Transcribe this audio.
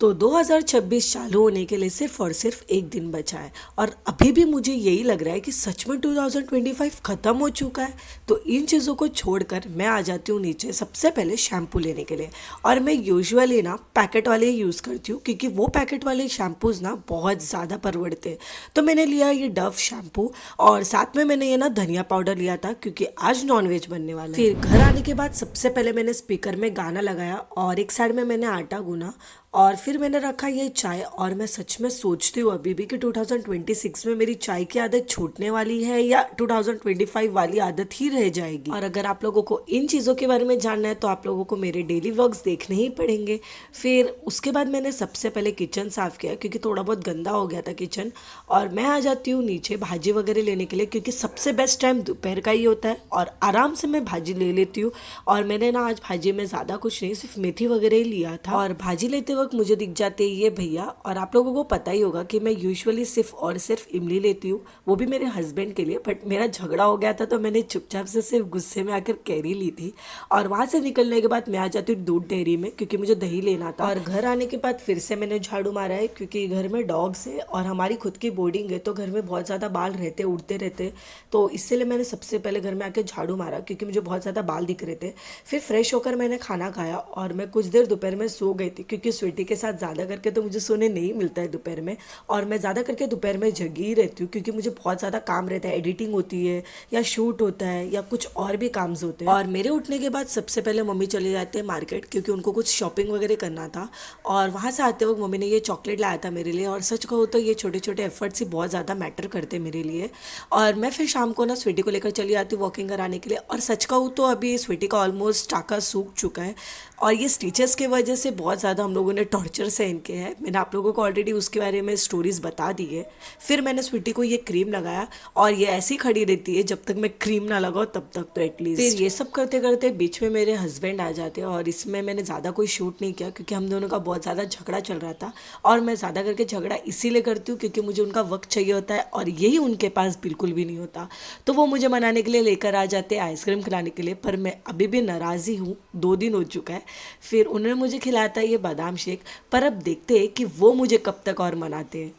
तो 2026 चालू होने के लिए सिर्फ और सिर्फ एक दिन बचा है और अभी भी मुझे यही लग रहा है कि सच में 2025 ख़त्म हो चुका है। तो इन चीज़ों को छोड़कर मैं आ जाती हूँ नीचे सबसे पहले शैम्पू लेने के लिए। और मैं यूजुअली ना पैकेट वाले ही यूज़ करती हूँ क्योंकि वो पैकेट वाले शैम्पूज़ ना बहुत ज़्यादा परवड़ते हैं। तो मैंने लिया ये डव शैम्पू और साथ में मैंने ये ना धनिया पाउडर लिया था क्योंकि आज नॉनवेज बनने वाला है। फिर घर आने के बाद सबसे पहले मैंने स्पीकर में गाना लगाया और एक साइड में मैंने आटा गूना और फिर मैंने रखा ये चाय। और मैं सच में सोचती हूँ अभी भी कि 2026 में मेरी चाय की आदत छूटने वाली है या 2025 वाली आदत ही रह जाएगी। और अगर आप लोगों को इन चीज़ों के बारे में जानना है तो आप लोगों को मेरे डेली व्लॉग्स देखने ही पड़ेंगे। फिर उसके बाद मैंने सबसे पहले किचन साफ़ किया क्योंकि थोड़ा बहुत गंदा हो गया था किचन। और मैं आ जाती हूँ नीचे भाजी वगैरह लेने के लिए क्योंकि सबसे बेस्ट टाइम दोपहर का ही होता है और आराम से मैं भाजी ले लेती हूँ। और मैंने ना आज भाजी में ज़्यादा कुछ नहीं, सिर्फ मेथी वगैरह ही लिया था। और भाजी लेते वक्त मुझे दिख जाते हैं ये भैया। और आप लोगों को पता ही होगा कि मैं यूजुअली सिर्फ और सिर्फ इमली लेती हूँ, वो भी मेरे हस्बैंड के लिए। बट मेरा झगड़ा हो गया था तो मैंने चुपचाप से सिर्फ गुस्से में आकर कैरी ली थी। और वहाँ से निकलने के बाद मैं आ जाती हूँ दूध डेयरी में क्योंकि मुझे दही लेना था। और घर आने के बाद फिर से मैंने झाड़ू मारा है क्योंकि घर में डॉग्स है और हमारी खुद की बोर्डिंग है तो घर में बहुत ज़्यादा बाल रहते उड़ते रहते। तो इसलिए मैंने सबसे पहले घर में आके झाड़ू मारा क्योंकि मुझे बहुत ज़्यादा बाल दिख रहे थे। फिर फ्रेश होकर मैंने खाना खाया और मैं कुछ देर दोपहर में सो गई थी क्योंकि स्वीटी के साथ ज़्यादा करके तो मुझे सोने नहीं मिलता है दोपहर में। और मैं ज़्यादा करके दोपहर में जगी ही रहती हूँ क्योंकि मुझे बहुत ज़्यादा काम रहता है, एडिटिंग होती है या शूट होता है या कुछ और भी काम होते हैं। और मेरे उठने के बाद सबसे पहले मम्मी चले जाते हैं मार्केट क्योंकि उनको कुछ शॉपिंग वगैरह करना था। और वहाँ से आते वक्त मम्मी ने ये चॉकलेट लाया था मेरे लिए। और सच कहूँ तो ये छोटे छोटे एफर्ट्स ही बहुत ज़्यादा मैटर करते मेरे लिए। और मैं फिर शाम को ना स्वीटी को लेकर चली आती हूँ वॉकिंग कराने के लिए। और सच कहूँ तो अभी स्वीटी का ऑलमोस्ट टाका सूख चुका है और ये स्टिचेस की वजह से बहुत ज़्यादा हम लोगों ने टॉर्चर सहन किया है। मैंने आप लोगों को ऑलरेडी उसके बारे में स्टोरीज बता दी है। फिर मैंने स्वीटी को ये क्रीम लगाया और ये ऐसी खड़ी रहती है जब तक मैं क्रीम ना लगाऊँ तब तक तो एटलीस्ट। फिर ये सब करते करते बीच में मेरे हस्बैंड आ जाते हैं और इसमें मैंने ज़्यादा कोई शूट नहीं किया क्योंकि हम दोनों का बहुत ज़्यादा झगड़ा चल रहा था। और मैं ज़्यादा करके झगड़ा इसीलिए करती हूँ क्योंकि मुझे उनका वक्त चाहिए होता है और यही उनके पास बिल्कुल भी नहीं होता। तो वो मुझे मनाने के लिए लेकर आ जाते हैं आइसक्रीम खिलाने के लिए। पर मैं अभी भी नाराज़ ही हूँ, 2 दिन हो चुका है। फिर उन्होंने मुझे खिलाया था ये बादाम शेक। पर अब देखते हैं कि वो मुझे कब तक और मनाते हैं।